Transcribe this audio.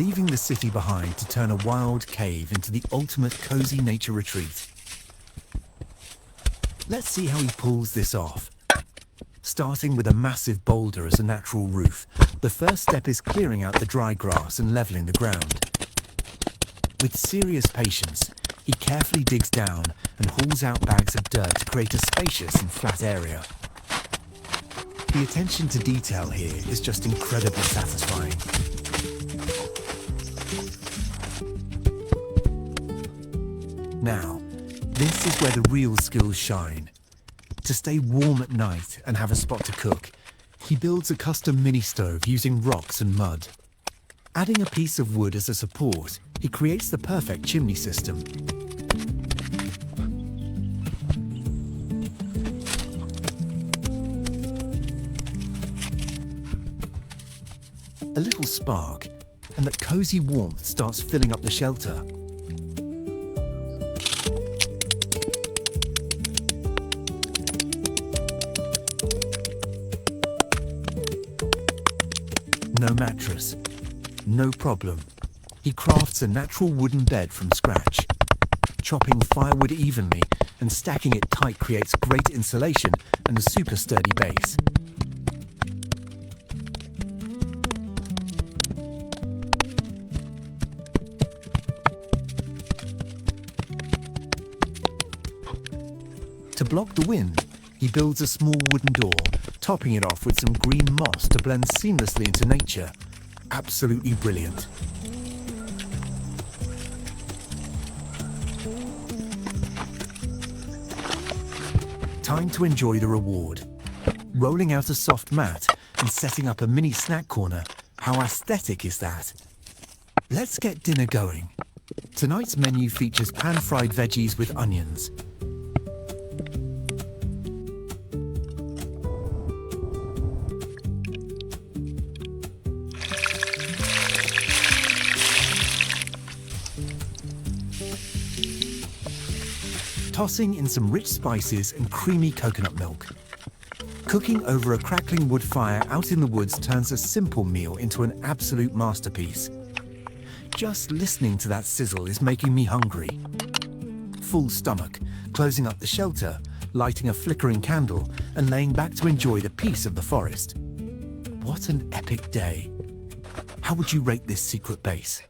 leaving the city behind to turn a wild cave into the ultimate cozy nature retreat. Let's see how he pulls this off. Starting with a massive boulder as a natural roof, the first step is clearing out the dry grass and leveling the ground. With serious patience, he carefully digs down and hauls out bags of dirt to create a spacious and flat area. The attention to detail here is just incredibly satisfying. Now, this is where the real skills shine. To stay warm at night and have a spot to cook, he builds a custom mini stove using rocks and mud. Adding a piece of wood as a support, he creates the perfect chimney system. A little spark, and that cozy warmth starts filling up the shelter. No mattress, no problem. He crafts a natural wooden bed from scratch. Chopping firewood evenly and stacking it tight creates great insulation and a super sturdy base. To block the wind, he builds a small wooden door, topping it off with some green moss to blend seamlessly into nature. Absolutely brilliant. Time to enjoy the reward. Rolling out a soft mat and setting up a mini snack corner. How aesthetic is that? Let's get dinner going. Tonight's menu features pan-fried veggies with onions. Tossing in some rich spices and creamy coconut milk. Cooking over a crackling wood fire out in the woods turns a simple meal into an absolute masterpiece. Just listening to that sizzle is making me hungry. Full stomach, closing up the shelter, lighting a flickering candle, and laying back to enjoy the peace of the forest. What an epic day. How would you rate this secret base?